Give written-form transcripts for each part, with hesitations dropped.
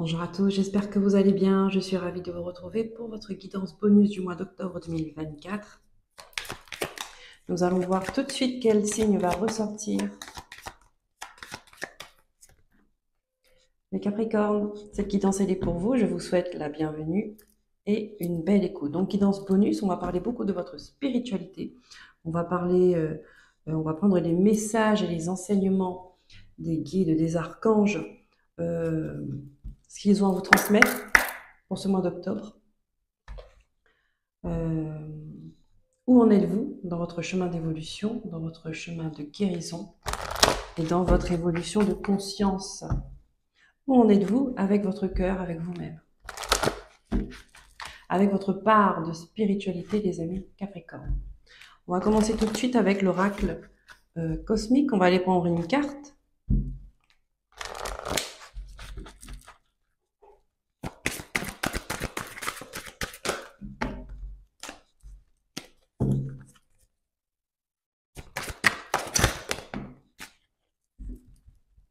Bonjour à tous, j'espère que vous allez bien. Je suis ravie de vous retrouver pour votre guidance bonus du mois d'octobre 2024. Nous allons voir tout de suite quel signe va ressortir. Les Capricornes, cette guidance elle est pour vous. Je vous souhaite la bienvenue et une belle écoute. Donc guidance bonus, on va parler beaucoup de votre spiritualité. On va prendre les messages et les enseignements des guides, des archanges, ce qu'ils ont à vous transmettre pour ce mois d'octobre. Où en êtes-vous dans votre chemin d'évolution, dans votre chemin de guérison et dans votre évolution de conscience? Où en êtes-vous avec votre cœur, avec vous-même, avec votre part de spiritualité, les amis Capricorne? On va commencer tout de suite avec l'oracle cosmique. On va aller prendre une carte.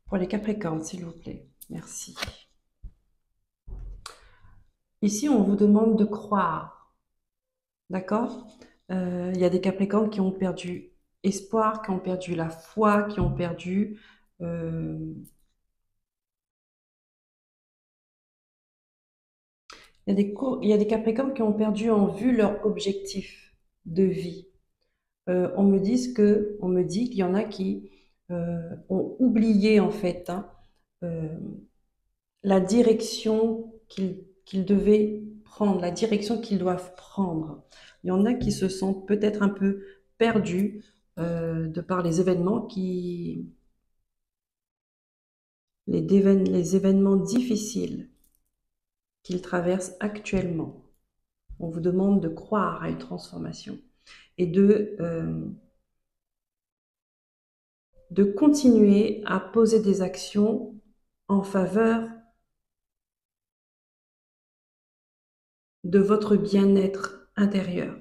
Pour les Capricornes, s'il vous plaît. Merci. Ici, on vous demande de croire. D'accord? Il y a des Capricornes qui ont perdu espoir, qui ont perdu la foi, qui ont perdu... il y a des Capricornes qui ont perdu en vue leur objectif de vie. On me dit qu'il y en a qui ont oublié en fait la direction qu'ils devaient prendre, la direction qu'ils doivent prendre. Il y en a qui se sentent peut-être un peu perdus de par les événements les événements difficiles qu'ils traversent actuellement. On vous demande de croire à une transformation et de continuer à poser des actions en faveur de votre bien-être intérieur,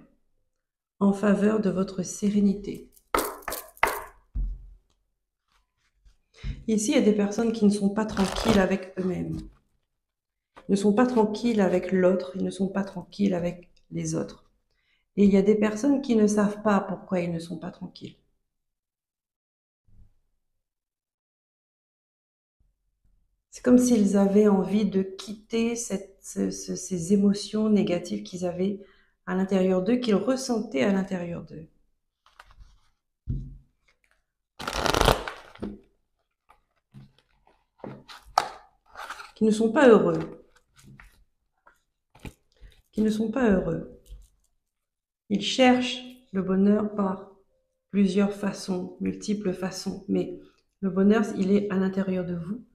en faveur de votre sérénité. Ici, il y a des personnes qui ne sont pas tranquilles avec eux-mêmes, ne sont pas tranquilles avec l'autre, ils ne sont pas tranquilles avec les autres. Et il y a des personnes qui ne savent pas pourquoi ils ne sont pas tranquilles. C'est comme s'ils avaient envie de quitter ces émotions négatives qu'ils avaient à l'intérieur d'eux, qu'ils ressentaient à l'intérieur d'eux. Qui ne sont pas heureux. Qui ne sont pas heureux. Ils cherchent le bonheur par plusieurs façons, multiples façons, mais le bonheur, il est à l'intérieur de vous.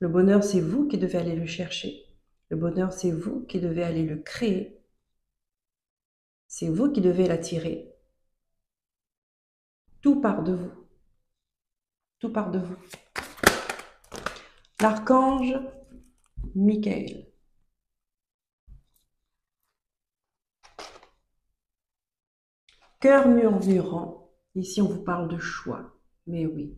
Le bonheur, c'est vous qui devez aller le chercher. Le bonheur, c'est vous qui devez aller le créer. C'est vous qui devez l'attirer. Tout part de vous. Tout part de vous. L'archange Michael. Cœur murmurant. Ici, on vous parle de choix. Mais oui.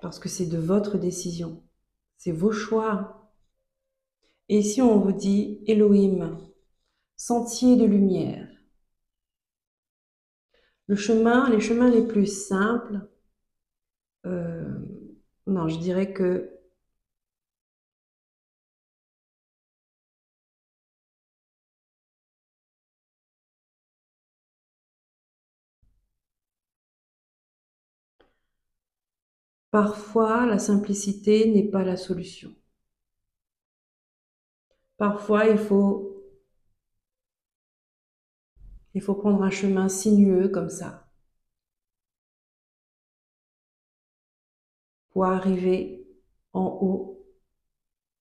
Parce que c'est de votre décision. C'est vos choix. Et ici, on vous dit Elohim, sentier de lumière. Les chemins les plus simples, non, je dirais que parfois la simplicité n'est pas la solution. Parfois, il faut prendre un chemin sinueux comme ça pour arriver en haut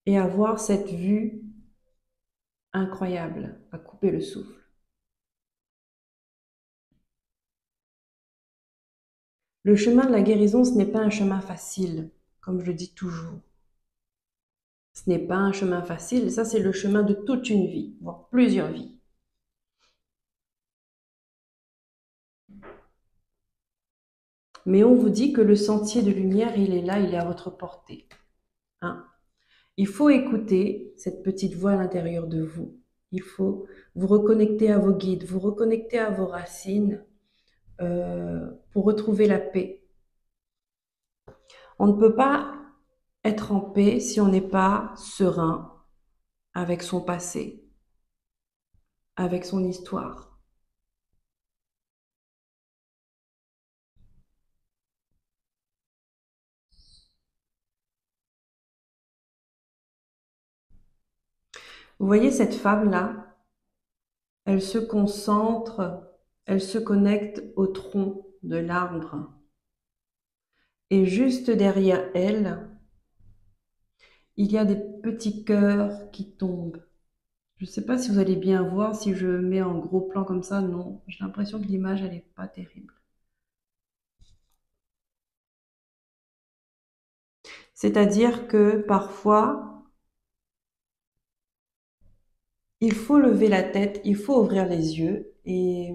et avoir cette vue incroyable à couper le souffle. Le chemin de la guérison, ce n'est pas un chemin facile, comme je le dis toujours. Ce n'est pas un chemin facile, ça c'est le chemin de toute une vie, voire plusieurs vies. Mais on vous dit que le sentier de lumière, il est là, il est à votre portée. Hein? Il faut écouter cette petite voix à l'intérieur de vous. Il faut vous reconnecter à vos guides, vous reconnecter à vos racines pour retrouver la paix. On ne peut pas être en paix si on n'est pas serein avec son passé, avec son histoire. Vous voyez cette femme-là, elle se concentre, elle se connecte au tronc de l'arbre. Et juste derrière elle, il y a des petits cœurs qui tombent. Je ne sais pas si vous allez bien voir, si je mets en gros plan comme ça, non. J'ai l'impression que l'image, elle n'est pas terrible. C'est-à-dire que parfois, il faut lever la tête, il faut ouvrir les yeux et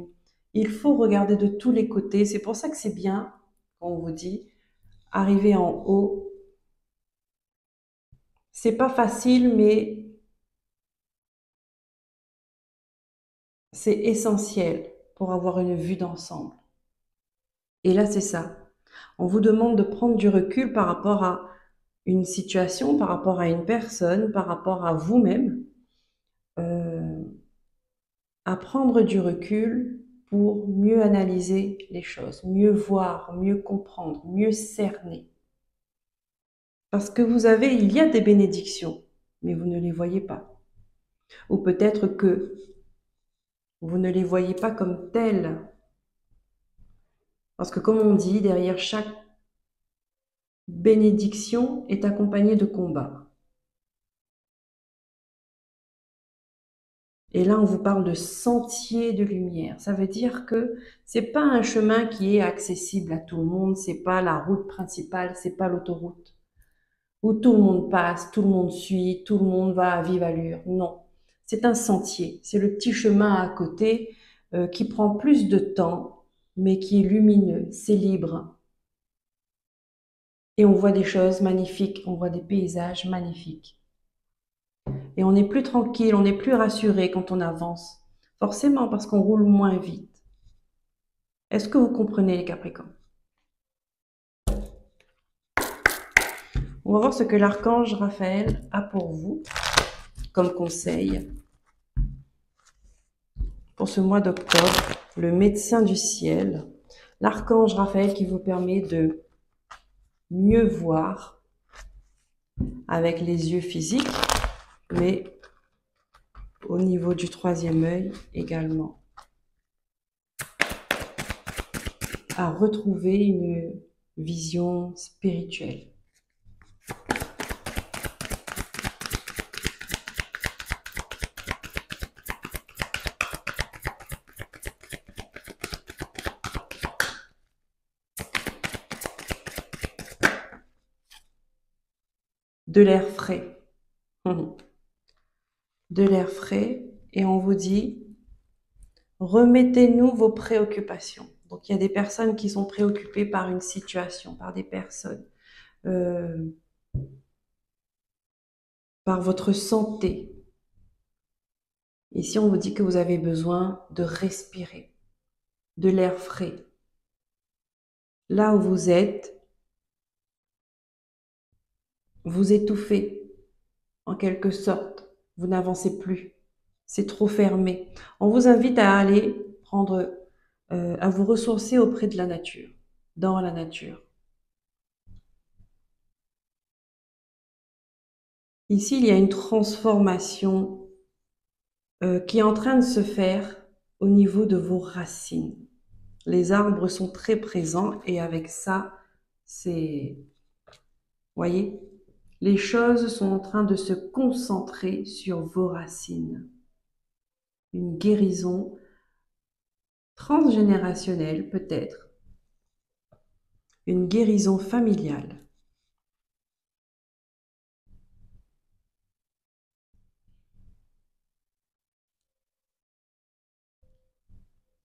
il faut regarder de tous les côtés. C'est pour ça que c'est bien, quand on vous dit, arriver en haut. C'est pas facile, mais c'est essentiel pour avoir une vue d'ensemble. Et là, c'est ça. On vous demande de prendre du recul par rapport à une situation, par rapport à une personne, par rapport à vous-même, euh, à prendre du recul pour mieux analyser les choses, mieux voir, mieux comprendre, mieux cerner. Parce que il y a des bénédictions, mais vous ne les voyez pas. Ou peut-être que vous ne les voyez pas comme telles. Parce que comme on dit, derrière chaque bénédiction est accompagnée de combat. Et là, on vous parle de sentier de lumière. Ça veut dire que c'est pas un chemin qui est accessible à tout le monde, c'est pas la route principale, c'est pas l'autoroute où tout le monde passe, tout le monde suit, tout le monde va à vive allure. Non, c'est un sentier, c'est le petit chemin à côté qui prend plus de temps, mais qui est lumineux, c'est libre. Et on voit des choses magnifiques, on voit des paysages magnifiques. Et on est plus tranquille, on est plus rassuré quand on avance. Forcément parce qu'on roule moins vite. Est-ce que vous comprenez les Capricornes? On va voir ce que l'archange Raphaël a pour vous comme conseil pour ce mois d'octobre. Le médecin du ciel, l'archange Raphaël qui vous permet de mieux voir avec les yeux physiques, mais au niveau du troisième œil également. À retrouver une vision spirituelle. De l'air frais. De l'air frais et on vous dit remettez-nous vos préoccupations. Donc il y a des personnes qui sont préoccupées par une situation, par des personnes, euh, par votre santé. Ici on vous dit que vous avez besoin de respirer, de l'air frais. Là où vous étouffez en quelque sorte, vous n'avancez plus. C'est trop fermé. On vous invite à aller à vous ressourcer auprès de la nature, dans la nature. Ici, il y a une transformation qui est en train de se faire au niveau de vos racines. Les arbres sont très présents et avec ça, voyez, les choses sont en train de se concentrer sur vos racines. Une guérison transgénérationnelle peut-être, une guérison familiale.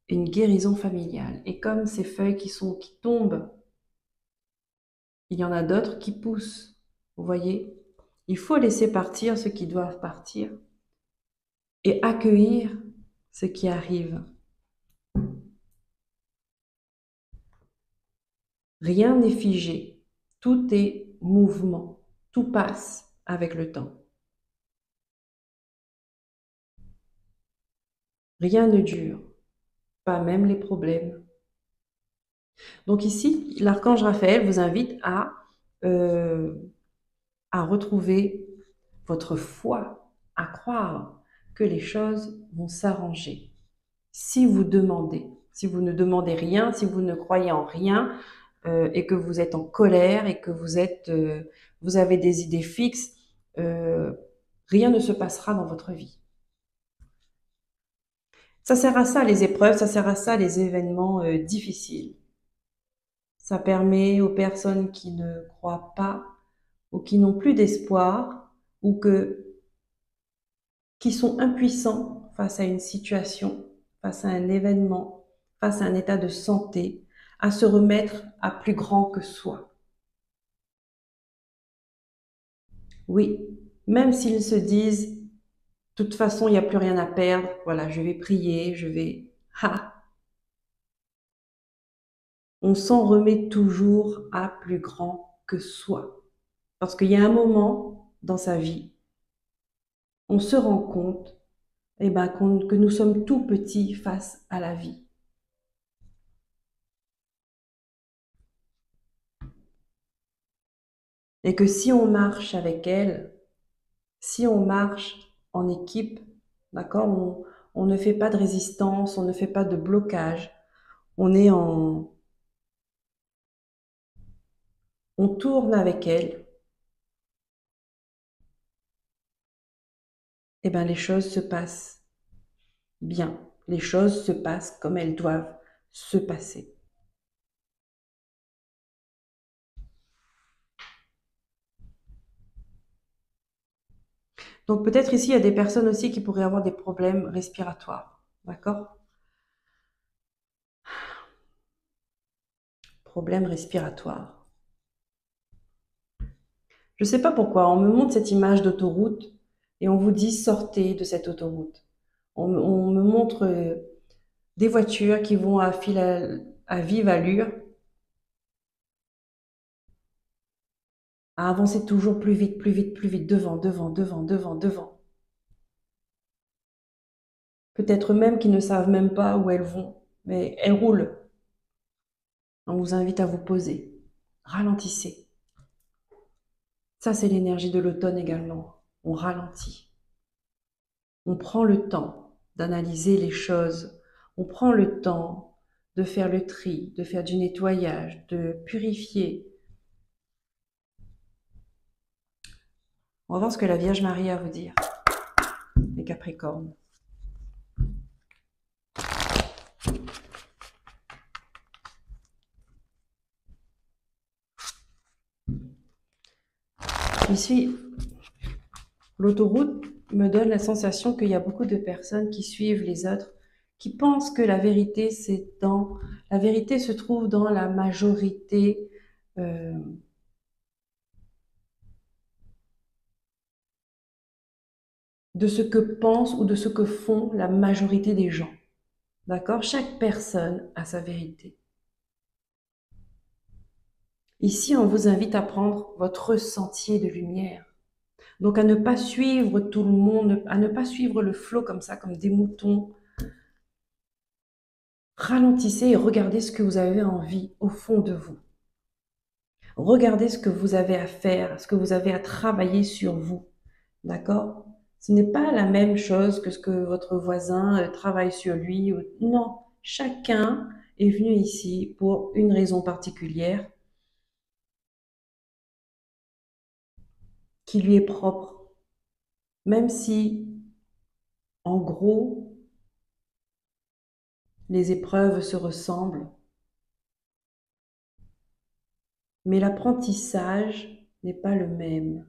Une guérison familiale. Et comme ces feuilles qui tombent il y en a d'autres qui poussent. Vous voyez? Il faut laisser partir ceux qui doivent partir et accueillir ce qui arrive. Rien n'est figé, tout est mouvement, tout passe avec le temps. Rien ne dure, pas même les problèmes. Donc ici, l'archange Raphaël vous invite euh, à retrouver votre foi, à croire que les choses vont s'arranger. Si vous demandez, si vous ne demandez rien, si vous ne croyez en rien, et que vous êtes en colère et que vous avez des idées fixes, rien ne se passera dans votre vie. Ça sert à ça les épreuves, ça sert à ça les événements difficiles. Ça permet aux personnes qui ne croient pas ou qui n'ont plus d'espoir ou qui sont impuissants face à une situation, face à un événement, face à un état de santé, à se remettre à plus grand que soi. Oui, même s'ils se disent, de toute façon, il n'y a plus rien à perdre, voilà, je vais prier, je vais... Ha! On s'en remet toujours à plus grand que soi. Parce qu'il y a un moment dans sa vie, on se rend compte que nous sommes tout petits face à la vie. Et que si on marche avec elle, si on marche en équipe, d'accord, on ne fait pas de résistance, on ne fait pas de blocage, on est en... On tourne avec elle, et bien les choses se passent bien. Les choses se passent comme elles doivent se passer. Donc peut-être ici, il y a des personnes aussi qui pourraient avoir des problèmes respiratoires. D'accord? Problèmes respiratoires. Je ne sais pas pourquoi, on me montre cette image d'autoroute et on vous dit sortez de cette autoroute. On me montre des voitures qui vont à vive allure, à avancer toujours plus vite, plus vite, plus vite, devant, devant, devant, devant, devant. Peut-être même qu'ils ne savent même pas où elles vont, mais elles roulent. On vous invite à vous poser. Ralentissez. Ça, c'est l'énergie de l'automne également. On ralentit. On prend le temps d'analyser les choses. On prend le temps de faire le tri, de faire du nettoyage, de purifier. On va voir ce que la Vierge Marie a à vous dire, les Capricornes. Ici, l'autoroute me donne la sensation qu'il y a beaucoup de personnes qui suivent les autres, qui pensent que la vérité, la vérité se trouve dans la majorité de ce que pensent ou de ce que font la majorité des gens. D'accord? Chaque personne a sa vérité. Ici, on vous invite à prendre votre sentier de lumière. Donc, à ne pas suivre tout le monde, à ne pas suivre le flot comme ça, comme des moutons. Ralentissez et regardez ce que vous avez envie au fond de vous. Regardez ce que vous avez à faire, ce que vous avez à travailler sur vous. D'accord? Ce n'est pas la même chose que ce que votre voisin travaille sur lui. Non, chacun est venu ici pour une raison particulière qui lui est propre. Même si, en gros, les épreuves se ressemblent, mais l'apprentissage n'est pas le même.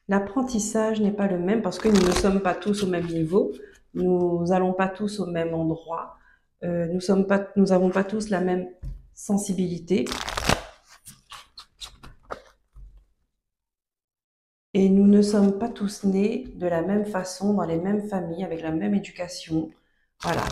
L'apprentissage n'est pas le même parce que nous ne sommes pas tous au même niveau, nous n'allons pas tous au même endroit, Nous n'avons pas tous la même sensibilité. Et nous ne sommes pas tous nés de la même façon, dans les mêmes familles, avec la même éducation. Voilà.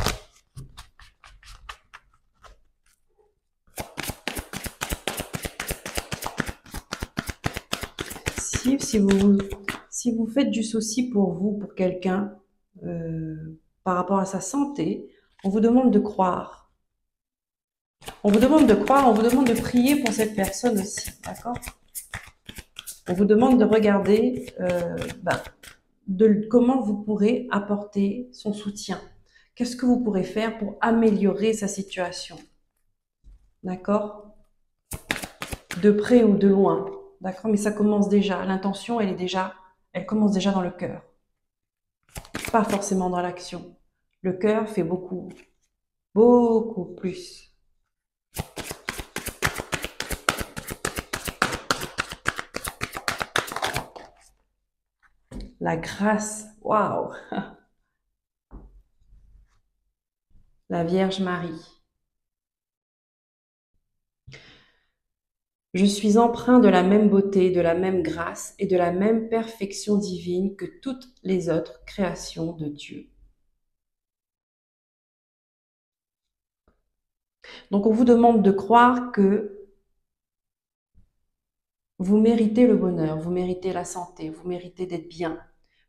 Si vous faites du souci pour vous, pour quelqu'un, par rapport à sa santé, on vous demande de croire. On vous demande de croire, on vous demande de prier pour cette personne aussi, d'accord? On vous demande de regarder comment vous pourrez apporter son soutien. Qu'est-ce que vous pourrez faire pour améliorer sa situation? D'accord? De près ou de loin. D'accord? Mais ça commence déjà. L'intention, elle commence déjà dans le cœur. Pas forcément dans l'action. Le cœur fait beaucoup, beaucoup plus. La grâce, waouh! La Vierge Marie. Je suis empreint de la même beauté, de la même grâce et de la même perfection divine que toutes les autres créations de Dieu. Donc on vous demande de croire que vous méritez le bonheur, vous méritez la santé, vous méritez d'être bien,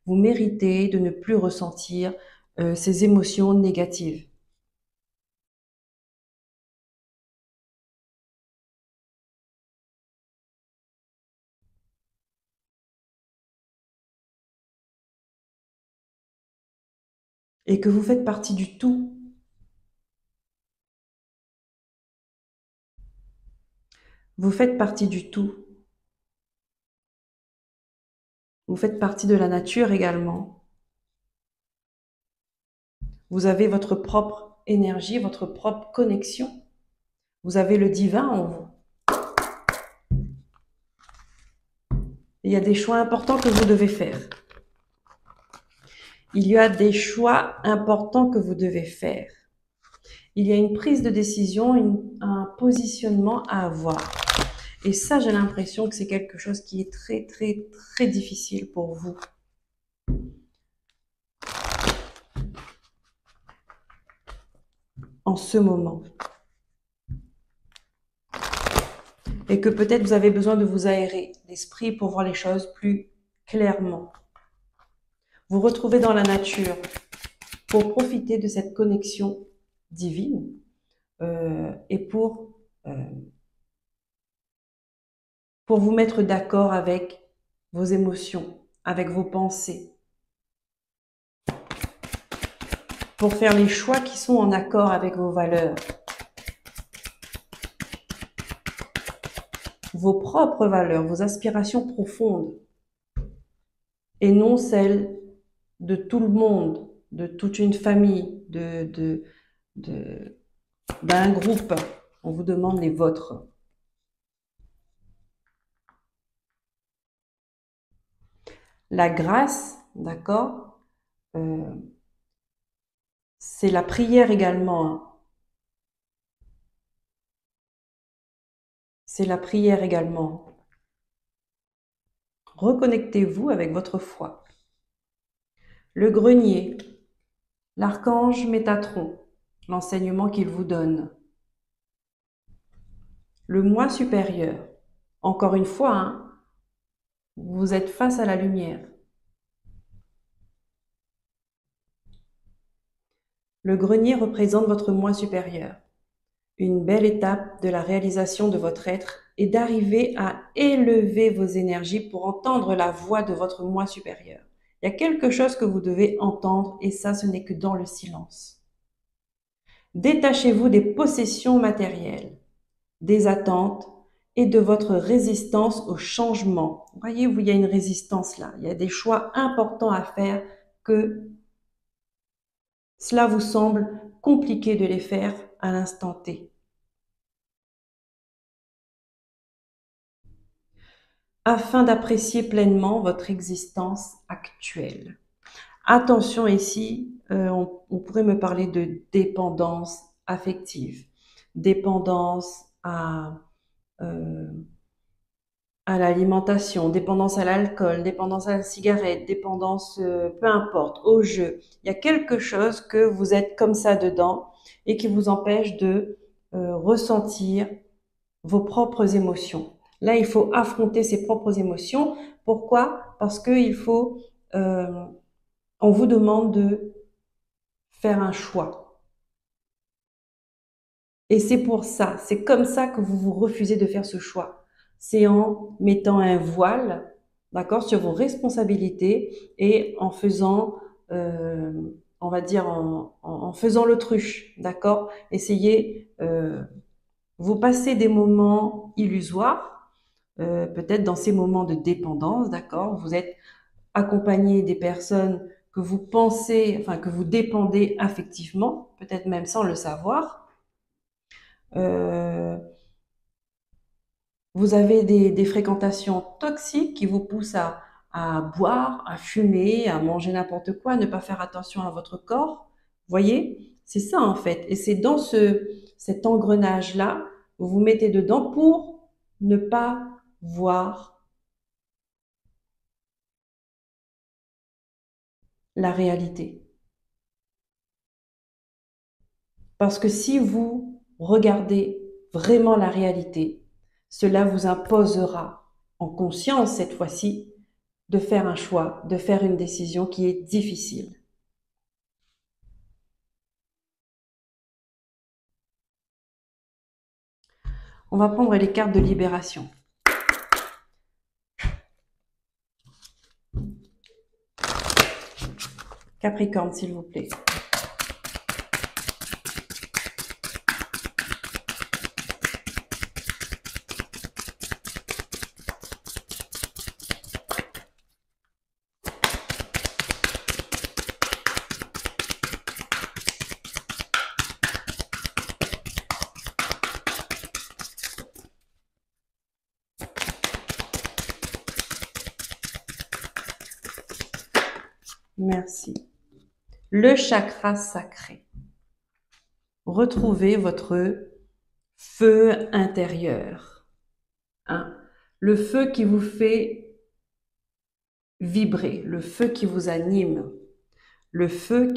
vous méritez de ne plus ressentir ces émotions négatives. Et que vous faites partie du tout. Vous faites partie du tout. Vous faites partie de la nature également. Vous avez votre propre énergie, votre propre connexion. Vous avez le divin en vous. Il y a des choix importants que vous devez faire. Il y a des choix importants que vous devez faire. Il y a une prise de décision, un positionnement à avoir. Et ça, j'ai l'impression que c'est quelque chose qui est très, très, très difficile pour vous. En ce moment. Et que peut-être vous avez besoin de vous aérer l'esprit pour voir les choses plus clairement. Vous retrouvez dans la nature pour profiter de cette connexion divine et pour vous mettre d'accord avec vos émotions, avec vos pensées, pour faire les choix qui sont en accord avec vos valeurs, vos propres valeurs, vos aspirations profondes, et non celles de tout le monde, de toute une famille, d'un groupe. On vous demande les vôtres. La grâce, d'accord, c'est la prière également. Hein. C'est la prière également. Reconnectez-vous avec votre foi. Le grenier, l'archange Métatron, l'enseignement qu'il vous donne. Le moi supérieur, encore une fois, hein, vous êtes face à la lumière. Le grenier représente votre moi supérieur. Une belle étape de la réalisation de votre être est d'arriver à élever vos énergies pour entendre la voix de votre moi supérieur. Il y a quelque chose que vous devez entendre et ça, ce n'est que dans le silence. Détachez-vous des possessions matérielles, des attentes et de votre résistance au changement. Voyez-vous, il y a une résistance là. Il y a des choix importants à faire que cela vous semble compliqué de les faire à l'instant T. Afin d'apprécier pleinement votre existence actuelle. Attention ici, on pourrait me parler de dépendance affective, dépendance euh, à l'alimentation, dépendance à l'alcool, dépendance à la cigarette, dépendance, peu importe, au jeu. Il y a quelque chose que vous êtes comme ça dedans et qui vous empêche de ressentir vos propres émotions. Là, il faut affronter ses propres émotions. Pourquoi? Parce que on vous demande de faire un choix. Et c'est pour ça, c'est comme ça que vous vous refusez de faire ce choix. C'est en mettant un voile, d'accord, sur vos responsabilités et en faisant, euh, on va dire, en faisant l'autruche, d'accord. Essayez, vous passez des moments illusoires, peut-être dans ces moments de dépendance, d'accord. Vous êtes accompagner des personnes que vous pensez, enfin que vous dépendez affectivement, peut-être même sans le savoir. Euh, vous avez des fréquentations toxiques qui vous poussent à boire, à fumer, à manger n'importe quoi, à ne pas faire attention à votre corps. Voyez, c'est ça en fait. Et c'est dans cet engrenage-là, vous vous mettez dedans pour ne pas voir la réalité. Parce que si vous regardez vraiment la réalité, cela vous imposera, en conscience cette fois-ci, de faire un choix, de faire une décision qui est difficile. On va prendre les cartes de libération. Capricorne, s'il vous plaît. Merci. Le chakra sacré. Retrouvez votre feu intérieur. Hein? Le feu qui vous fait vibrer, le feu qui vous anime, le feu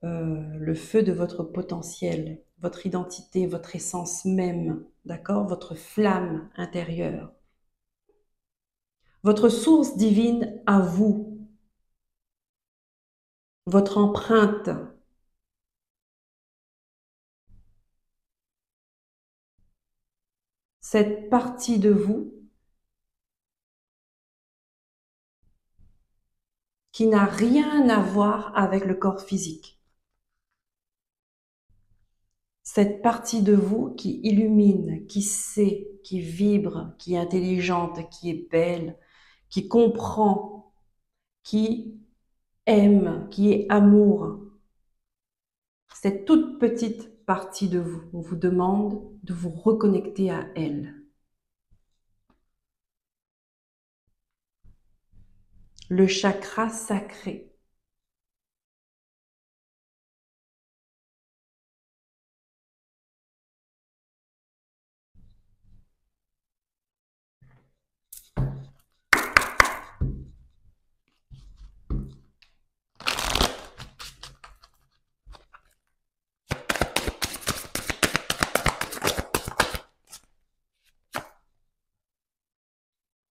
le feu de votre potentiel, votre identité, votre essence même, d'accord? Votre flamme intérieure. Votre source divine à vous, votre empreinte. Cette partie de vous qui n'a rien à voir avec le corps physique. Cette partie de vous qui illumine, qui sait, qui vibre, qui est intelligente, qui est belle, qui comprend, qui aime, qui est amour. Cette toute petite partie de vous, on vous demande de vous reconnecter à elle. Le chakra sacré.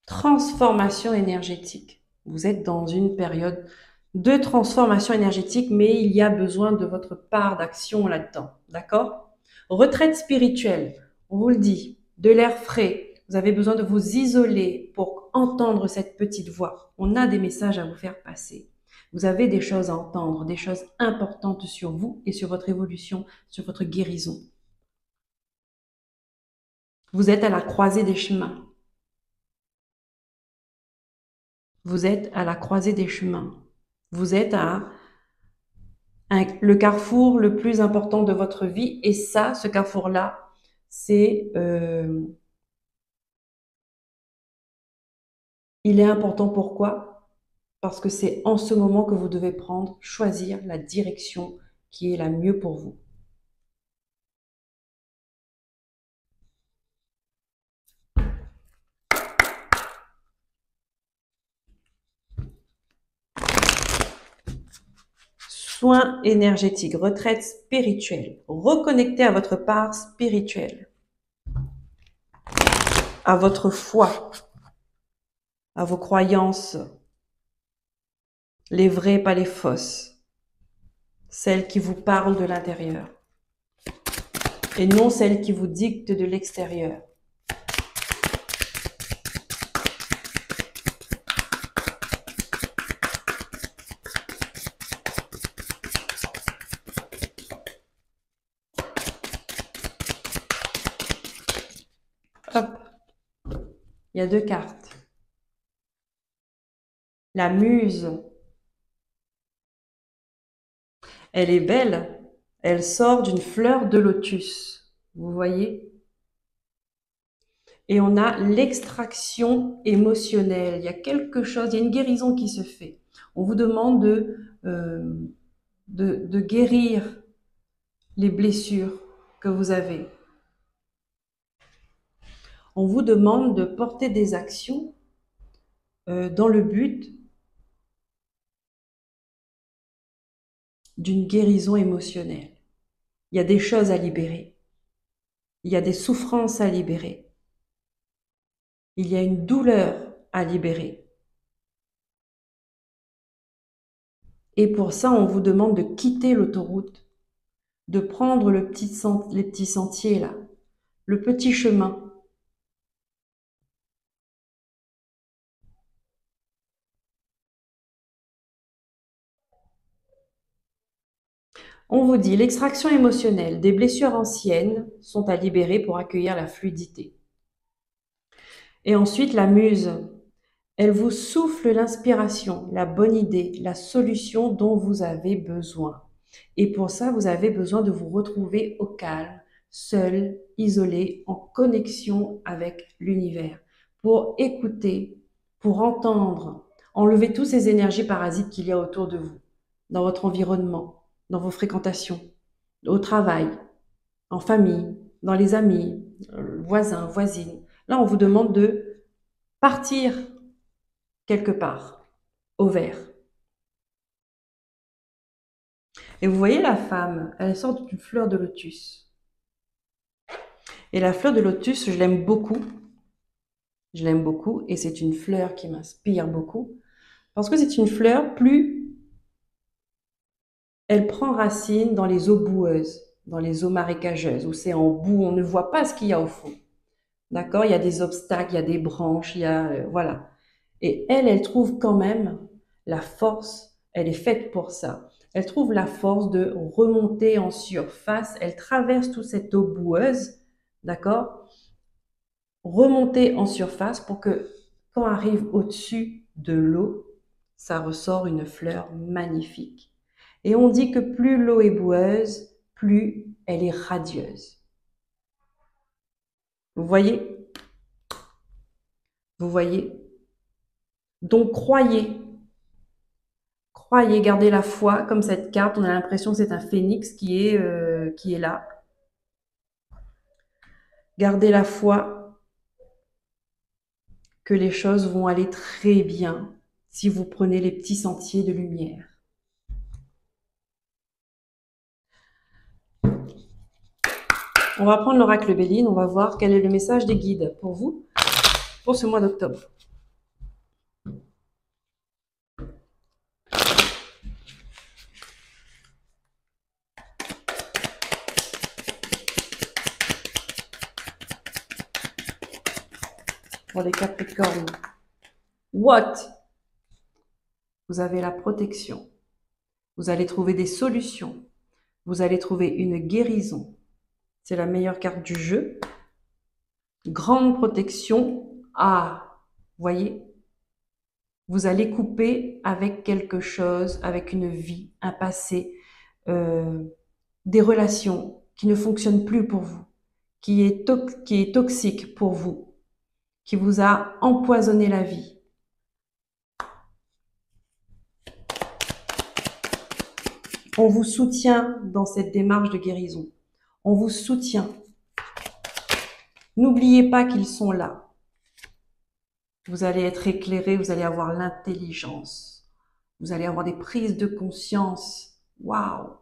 Transformation énergétique. Vous êtes dans une période de transformation énergétique, mais il y a besoin de votre part d'action là-dedans. D'accord? Retraite spirituelle, on vous le dit, de l'air frais. Vous avez besoin de vous isoler pour entendre cette petite voix. On a des messages à vous faire passer. Vous avez des choses à entendre, des choses importantes sur vous et sur votre évolution, sur votre guérison. Vous êtes à la croisée des chemins. Vous êtes à la croisée des chemins. Vous êtes à le carrefour le plus important de votre vie. Et ça, ce carrefour-là, c'est, il est important. Pourquoi? parce que c'est en ce moment que vous devez choisir la direction qui est la mieux pour vous. Soins énergétiques, retraite spirituelle, reconnectez à votre part spirituelle, à votre foi, à vos croyances, les vraies, pas les fausses, celles qui vous parlent de l'intérieur et non celles qui vous dictent de l'extérieur. Hop, il y a 2 cartes. La muse, elle est belle, elle sort d'une fleur de lotus, vous voyez? Et on a l'extraction émotionnelle, il y a quelque chose, il y a une guérison qui se fait. On vous demande de guérir les blessures que vous avez. On vous demande de porter des actions dans le but d'une guérison émotionnelle. Il y a des choses à libérer. Il y a des souffrances à libérer. Il y a une douleur à libérer. Et pour ça, on vous demande de quitter l'autoroute, de prendre les petits sentiers là, le petit chemin. On vous dit, l'extraction émotionnelle des blessures anciennes sont à libérer pour accueillir la fluidité. Et ensuite, la muse, elle vous souffle l'inspiration, la bonne idée, la solution dont vous avez besoin. Et pour ça, vous avez besoin de vous retrouver au calme, seul, isolé, en connexion avec l'univers, pour écouter, pour entendre, enlever toutes ces énergies parasites qu'il y a autour de vous, dans votre environnement, dans vos fréquentations, au travail, en famille, dans les amis, voisins, voisines. Là, on vous demande de partir quelque part, au vert. Et vous voyez la femme, elle sort d'une fleur de lotus. Et la fleur de lotus, je l'aime beaucoup. Je l'aime beaucoup et c'est une fleur qui m'inspire beaucoup. Parce que c'est une fleur, plus elle prend racine dans les eaux boueuses, dans les eaux marécageuses, où c'est en bout, on ne voit pas ce qu'il y a au fond. D'accord? Il y a des obstacles, il y a des branches, il y a... voilà. Et elle trouve quand même la force, elle est faite pour ça. Elle trouve la force de remonter en surface, elle traverse toute cette eau boueuse, d'accord? Remonter en surface pour que quand arrive au-dessus de l'eau, ça ressort une fleur magnifique. Et on dit que plus l'eau est boueuse, plus elle est radieuse. Vous voyez? Vous voyez? Donc croyez, croyez, gardez la foi, comme cette carte, on a l'impression que c'est un phénix qui est là. Gardez la foi que les choses vont aller très bien si vous prenez les petits sentiers de lumière. On va prendre l'oracle Béline, on va voir quel est le message des guides pour vous, pour ce mois d'octobre. Pour les Capricornes. What? Vous avez la protection. Vous allez trouver des solutions. Vous allez trouver une guérison. C'est la meilleure carte du jeu. Grande protection. Ah, voyez, vous allez couper avec quelque chose, avec une vie, un passé, des relations qui ne fonctionnent plus pour vous, qui est toxique pour vous, qui vous a empoisonné la vie. On vous soutient dans cette démarche de guérison. On vous soutient. N'oubliez pas qu'ils sont là. Vous allez être éclairé, vous allez avoir l'intelligence. Vous allez avoir des prises de conscience. Waouh!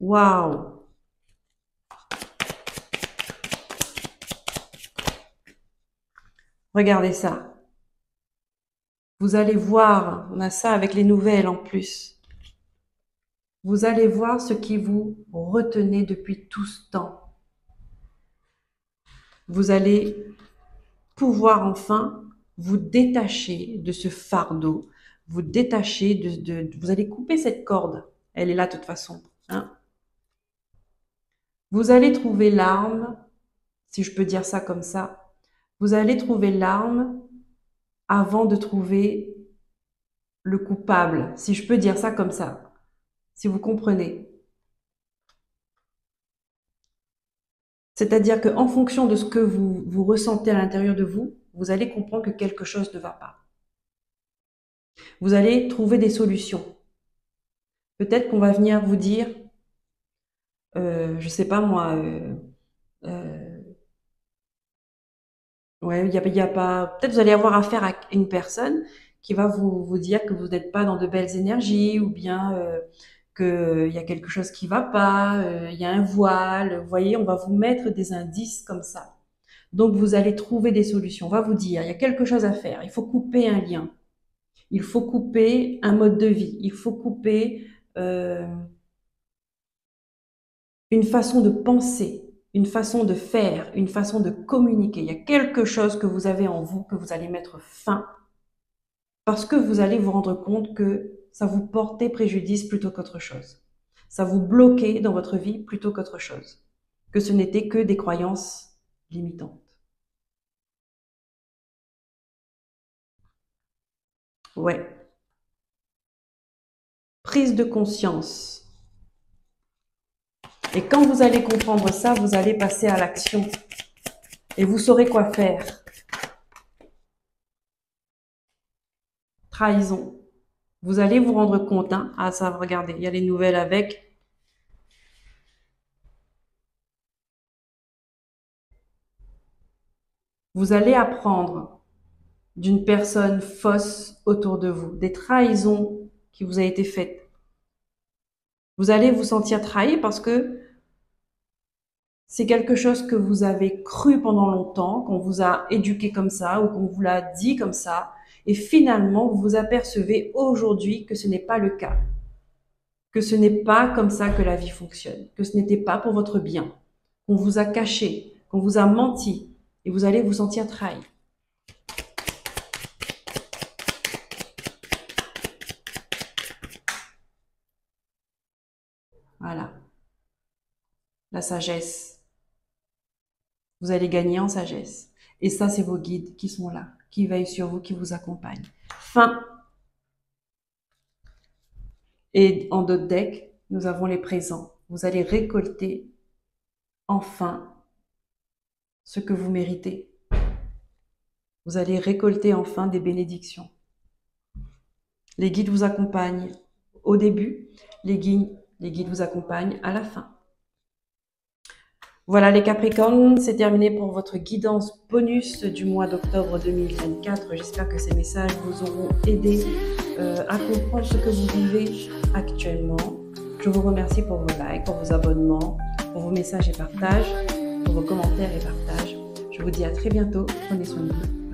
Waouh! Regardez ça. Vous allez voir, on a ça avec les nouvelles en plus. Vous allez voir ce qui vous retenait depuis tout ce temps. Vous allez pouvoir enfin vous détacher de ce fardeau, vous détacher vous allez couper cette corde. Elle est là de toute façon. Hein? Vous allez trouver l'arme, si je peux dire ça comme ça, vous allez trouver l'arme avant de trouver le coupable, si je peux dire ça comme ça, si vous comprenez. C'est-à-dire qu'en fonction de ce que vous ressentez à l'intérieur de vous, vous allez comprendre que quelque chose ne va pas. Vous allez trouver des solutions. Peut-être qu'on va venir vous dire, je sais pas moi, ouais, y a pas. Peut-être vous allez avoir affaire à une personne qui va vous dire que vous n'êtes pas dans de belles énergies ou bien qu'il y a quelque chose qui va pas, il y a un voile. Vous voyez, on va vous mettre des indices comme ça. Donc vous allez trouver des solutions. On va vous dire, il y a quelque chose à faire. Il faut couper un lien. Il faut couper un mode de vie. Il faut couper une façon de penser, une façon de faire, une façon de communiquer. Il y a quelque chose que vous avez en vous que vous allez mettre fin parce que vous allez vous rendre compte que ça vous portait préjudice plutôt qu'autre chose. Ça vous bloquait dans votre vie plutôt qu'autre chose. Que ce n'était que des croyances limitantes. Ouais. Prise de conscience. Et quand vous allez comprendre ça, vous allez passer à l'action. Et vous saurez quoi faire. Trahison. Vous allez vous rendre compte, hein. Ah ça, regardez, il y a les nouvelles avec. Vous allez apprendre d'une personne fausse autour de vous, des trahisons qui vous a été faites. Vous allez vous sentir trahi parce que c'est quelque chose que vous avez cru pendant longtemps, qu'on vous a éduqué comme ça ou qu'on vous l'a dit comme ça. Et finalement, vous vous apercevez aujourd'hui que ce n'est pas le cas. Que ce n'est pas comme ça que la vie fonctionne. Que ce n'était pas pour votre bien. Qu'on vous a caché, qu'on vous a menti. Et vous allez vous sentir trahi. Voilà. La sagesse. Vous allez gagner en sagesse. Et ça, c'est vos guides qui sont là, qui veillent sur vous, qui vous accompagnent. Fin. Et en d'autres decks, nous avons les présents. Vous allez récolter enfin ce que vous méritez. Vous allez récolter enfin des bénédictions. Les guides vous accompagnent au début, les guides vous accompagnent à la fin. Voilà les Capricornes, c'est terminé pour votre guidance bonus du mois d'octobre 2024. J'espère que ces messages vous auront aidé à comprendre ce que vous vivez actuellement. Je vous remercie pour vos likes, pour vos abonnements, pour vos messages et partages, pour vos commentaires et partages. Je vous dis à très bientôt. Prenez soin de vous.